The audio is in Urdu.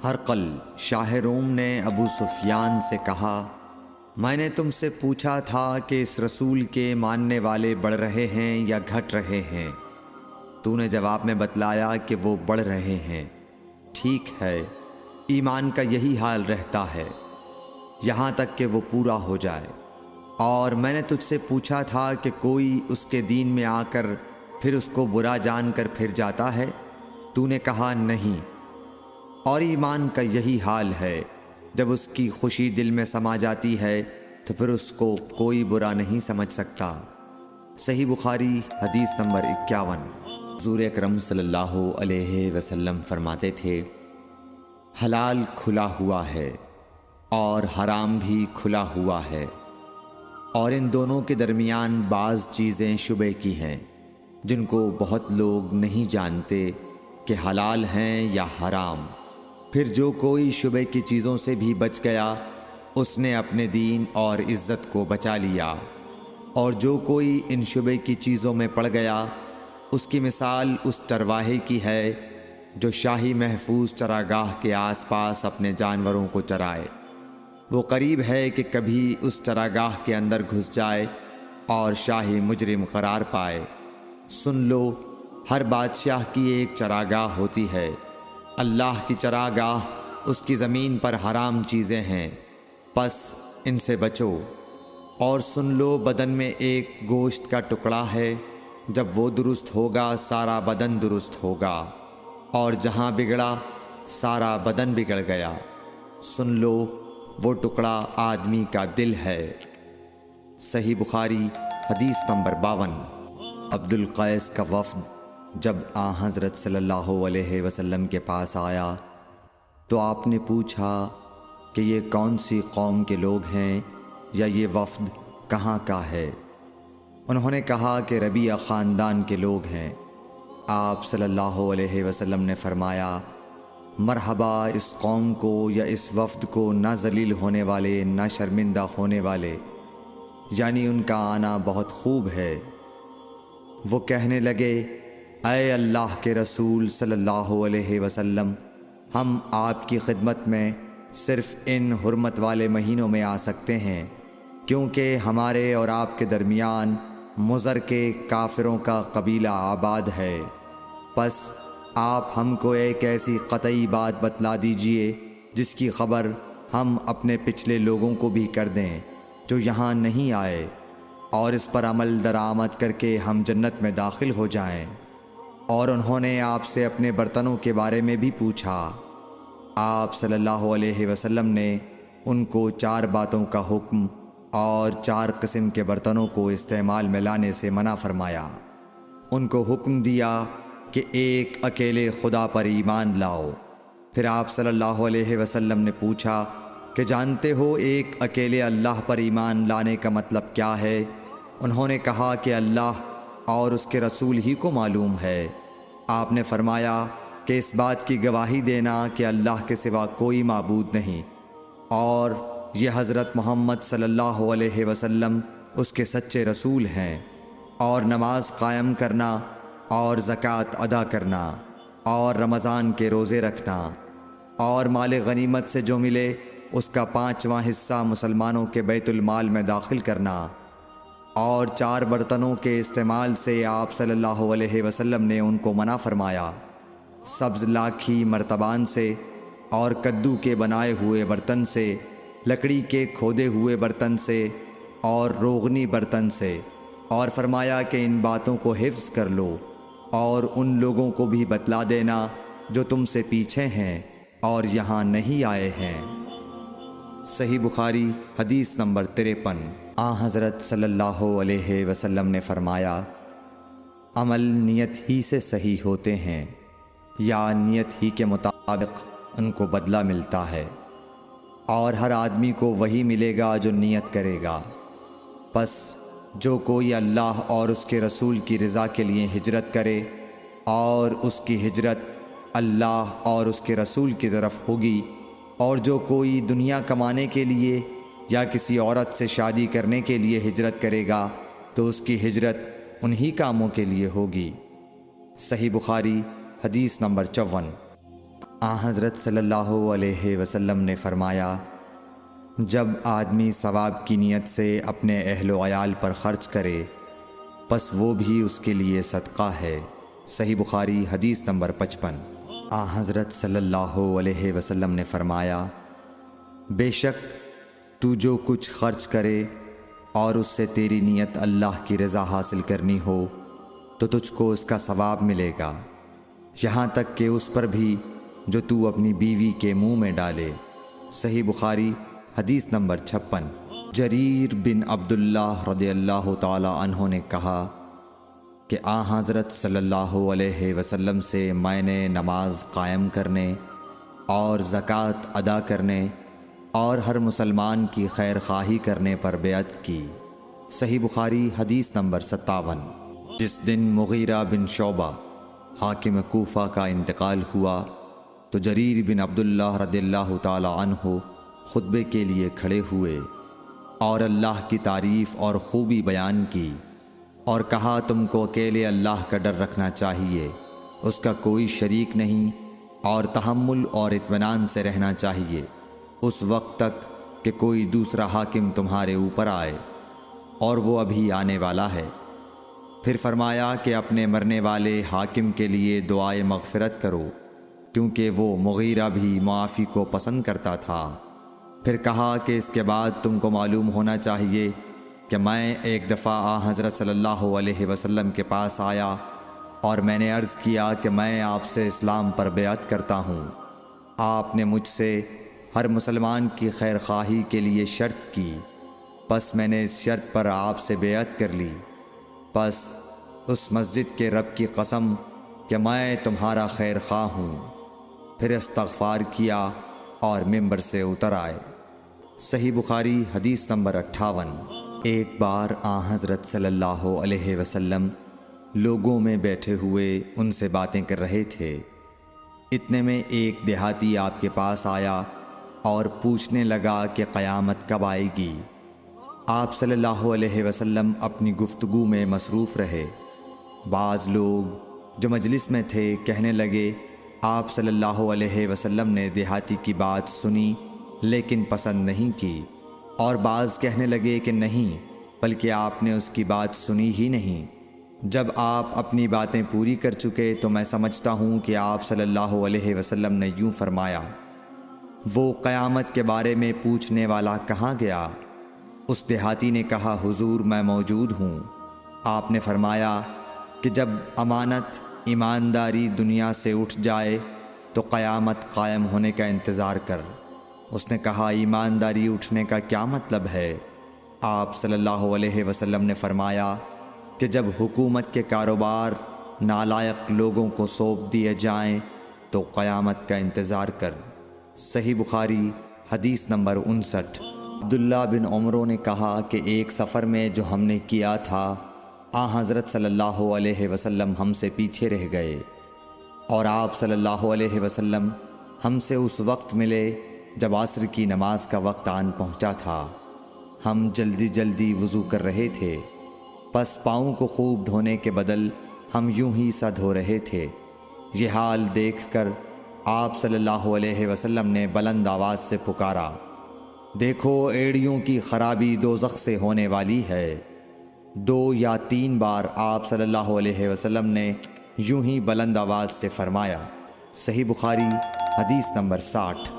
ہرقل شاہ روم نے ابو سفیان سے کہا، میں نے تم سے پوچھا تھا کہ اس رسول کے ماننے والے بڑھ رہے ہیں یا گھٹ رہے ہیں؟ تو نے جواب میں بتلایا کہ وہ بڑھ رہے ہیں۔ ٹھیک ہے، ایمان کا یہی حال رہتا ہے یہاں تک کہ وہ پورا ہو جائے۔ اور میں نے تجھ سے پوچھا تھا کہ کوئی اس کے دین میں آ کر پھر اس کو برا جان کر پھر جاتا ہے؟ تو نے کہا نہیں۔ اور ایمان کا یہی حال ہے، جب اس کی خوشی دل میں سما جاتی ہے تو پھر اس کو کوئی برا نہیں سمجھ سکتا۔ صحیح بخاری حدیث نمبر 51۔ حضور اکرم صلی اللہ علیہ وسلم فرماتے تھے، حلال کھلا ہوا ہے اور حرام بھی کھلا ہوا ہے، اور ان دونوں کے درمیان بعض چیزیں شبے کی ہیں جن کو بہت لوگ نہیں جانتے کہ حلال ہیں یا حرام۔ پھر جو کوئی شبے کی چیزوں سے بھی بچ گیا اس نے اپنے دین اور عزت کو بچا لیا، اور جو کوئی ان شبے کی چیزوں میں پڑ گیا اس کی مثال اس چرواہے کی ہے جو شاہی محفوظ چراگاہ کے آس پاس اپنے جانوروں کو چرائے۔ وہ قریب ہے کہ کبھی اس چراگاہ کے اندر گھس جائے اور شاہی مجرم قرار پائے۔ سن لو، ہر بادشاہ کی ایک چراگاہ ہوتی ہے، اللہ کی چراگاہ اس کی زمین پر حرام چیزیں ہیں، پس ان سے بچو۔ اور سن لو، بدن میں ایک گوشت کا ٹکڑا ہے، جب وہ درست ہوگا سارا بدن درست ہوگا، اور جہاں بگڑا سارا بدن بگڑ گیا۔ سن لو، وہ ٹکڑا آدمی کا دل ہے۔ صحیح بخاری حدیث نمبر 52۔ عبد القیس کا وفد جب حضرت صلی اللہ علیہ وسلم کے پاس آیا تو آپ نے پوچھا کہ یہ کون سی قوم کے لوگ ہیں یا یہ وفد کہاں کا ہے؟ انہوں نے کہا کہ ربیعہ خاندان کے لوگ ہیں۔ آپ صلی اللہ علیہ وسلم نے فرمایا، مرحبا اس قوم کو یا اس وفد کو، نہ ذلیل ہونے والے نہ شرمندہ ہونے والے، یعنی ان کا آنا بہت خوب ہے۔ وہ کہنے لگے، اے اللہ کے رسول صلی اللہ علیہ وسلم، ہم آپ کی خدمت میں صرف ان حرمت والے مہینوں میں آ سکتے ہیں، کیونکہ ہمارے اور آپ کے درمیان مضر کے کافروں کا قبیلہ آباد ہے۔ پس آپ ہم کو ایک ایسی قطعی بات بتلا دیجئے جس کی خبر ہم اپنے پچھلے لوگوں کو بھی کر دیں جو یہاں نہیں آئے، اور اس پر عمل درآمد کر کے ہم جنت میں داخل ہو جائیں۔ اور انہوں نے آپ سے اپنے برتنوں کے بارے میں بھی پوچھا۔ آپ صلی اللہ علیہ وسلم نے ان کو 4 باتوں کا حکم اور 4 قسم کے برتنوں کو استعمال میں لانے سے منع فرمایا۔ ان کو حکم دیا کہ ایک اکیلے خدا پر ایمان لاؤ۔ پھر آپ صلی اللہ علیہ وسلم نے پوچھا کہ جانتے ہو ایک اکیلے اللہ پر ایمان لانے کا مطلب کیا ہے؟ انہوں نے کہا کہ اللہ اور اس کے رسول ہی کو معلوم ہے۔ آپ نے فرمایا کہ اس بات کی گواہی دینا کہ اللہ کے سوا کوئی معبود نہیں، اور یہ حضرت محمد صلی اللہ علیہ وسلم اس کے سچے رسول ہیں، اور نماز قائم کرنا اور زکوٰۃ ادا کرنا اور رمضان کے روزے رکھنا، اور مال غنیمت سے جو ملے اس کا 5واں حصہ مسلمانوں کے بیت المال میں داخل کرنا، اور 4 برتنوں کے استعمال سے آپ صلی اللہ علیہ وسلم نے ان کو منع فرمایا، سبز لاکھی مرتبان سے، اور کدو کے بنائے ہوئے برتن سے، لکڑی کے کھودے ہوئے برتن سے، اور روغنی برتن سے، اور فرمایا کہ ان باتوں کو حفظ کر لو اور ان لوگوں کو بھی بتلا دینا جو تم سے پیچھے ہیں اور یہاں نہیں آئے ہیں۔ صحیح بخاری حدیث نمبر 53۔ حضرت صلی اللہ علیہ وسلم نے فرمایا، عمل نیت ہی سے صحیح ہوتے ہیں، یا نیت ہی کے مطابق ان کو بدلہ ملتا ہے، اور ہر آدمی کو وہی ملے گا جو نیت کرے گا۔ پس جو کوئی اللہ اور اس کے رسول کی رضا کے لیے ہجرت کرے اور اس کی ہجرت اللہ اور اس کے رسول کی طرف ہوگی، اور جو کوئی دنیا کمانے کے لیے یا کسی عورت سے شادی کرنے کے لیے ہجرت کرے گا تو اس کی ہجرت انہی کاموں کے لیے ہوگی۔ صحیح بخاری حدیث نمبر 54۔ حضرت صلی اللہ علیہ وسلم نے فرمایا، جب آدمی ثواب کی نیت سے اپنے اہل و عیال پر خرچ کرے پس وہ بھی اس کے لیے صدقہ ہے۔ صحیح بخاری حدیث نمبر 55۔ حضرت صلی اللہ علیہ وسلم نے فرمایا، بے شک تو جو کچھ خرچ کرے اور اس سے تیری نیت اللہ کی رضا حاصل کرنی ہو تو تجھ کو اس کا ثواب ملے گا، یہاں تک کہ اس پر بھی جو تو اپنی بیوی کے منہ میں ڈالے۔ صحیح بخاری حدیث نمبر 56۔ جریر بن عبداللہ رضی اللہ تعالی عنہ نے کہا کہ حضرت صلی اللہ علیہ وسلم سے میں نے نماز قائم کرنے اور زکوٰۃ ادا کرنے اور ہر مسلمان کی خیر خواہی کرنے پر بیعت کی۔ صحیح بخاری حدیث نمبر 57۔ جس دن مغیرہ بن شعبہ حاکم کوفہ کا انتقال ہوا تو جریر بن عبداللہ رضی اللہ تعالی عنہ خطبے کے لیے کھڑے ہوئے اور اللہ کی تعریف اور خوبی بیان کی اور کہا، تم کو اکیلے اللہ کا ڈر رکھنا چاہیے، اس کا کوئی شریک نہیں، اور تحمل اور اطمینان سے رہنا چاہیے اس وقت تک کہ کوئی دوسرا حاکم تمہارے اوپر آئے، اور وہ ابھی آنے والا ہے۔ پھر فرمایا کہ اپنے مرنے والے حاکم کے لیے دعائے مغفرت کرو، کیونکہ وہ مغیرہ بھی معافی کو پسند کرتا تھا۔ پھر کہا کہ اس کے بعد تم کو معلوم ہونا چاہیے کہ میں ایک دفعہ حضرت صلی اللہ علیہ وسلم کے پاس آیا اور میں نے عرض کیا کہ میں آپ سے اسلام پر بیعت کرتا ہوں۔ آپ نے مجھ سے ہر مسلمان کی خیر خواہی کے لیے شرط کی، پس میں نے اس شرط پر آپ سے بیعت کر لی۔ پس اس مسجد کے رب کی قسم کہ میں تمہارا خیر خواہ ہوں۔ پھر استغفار کیا اور ممبر سے اتر آئے۔ صحیح بخاری حدیث نمبر 58۔ ایک بار حضرت صلی اللہ علیہ وسلم لوگوں میں بیٹھے ہوئے ان سے باتیں کر رہے تھے، اتنے میں ایک دیہاتی آپ کے پاس آیا اور پوچھنے لگا کہ قیامت کب آئے گی۔ آپ صلی اللہ علیہ وسلم اپنی گفتگو میں مصروف رہے۔ بعض لوگ جو مجلس میں تھے کہنے لگے، آپ صلی اللہ علیہ وسلم نے دیہاتی کی بات سنی لیکن پسند نہیں کی، اور بعض کہنے لگے کہ نہیں، بلکہ آپ نے اس کی بات سنی ہی نہیں۔ جب آپ اپنی باتیں پوری کر چکے تو میں سمجھتا ہوں کہ آپ صلی اللہ علیہ وسلم نے یوں فرمایا، وہ قیامت کے بارے میں پوچھنے والا کہاں گیا؟ اس دیہاتی نے کہا، حضور میں موجود ہوں۔ آپ نے فرمایا کہ جب امانت ایمانداری دنیا سے اٹھ جائے تو قیامت قائم ہونے کا انتظار کر۔ اس نے کہا، ایمانداری اٹھنے کا کیا مطلب ہے؟ آپ صلی اللہ علیہ وسلم نے فرمایا کہ جب حکومت کے کاروبار نالائق لوگوں کو سونپ دیے جائیں تو قیامت کا انتظار کر۔ صحیح بخاری حدیث نمبر 59۔ عبداللہ بن عمرو نے کہا کہ ایک سفر میں جو ہم نے کیا تھا، حضرت صلی اللہ علیہ وسلم ہم سے پیچھے رہ گئے، اور آپ صلی اللہ علیہ وسلم ہم سے اس وقت ملے جب عصر کی نماز کا وقت آن پہنچا تھا۔ ہم جلدی جلدی وضو کر رہے تھے، پس پاؤں کو خوب دھونے کے بدل ہم یوں ہی سا دھو رہے تھے۔ یہ حال دیکھ کر آپ صلی اللہ علیہ وسلم نے بلند آواز سے پکارا، دیکھو ایڑیوں کی خرابی دوزخ سے ہونے والی ہے۔ 2 یا 3 بار آپ صلی اللہ علیہ وسلم نے یوں ہی بلند آواز سے فرمایا۔ صحیح بخاری حدیث نمبر 60۔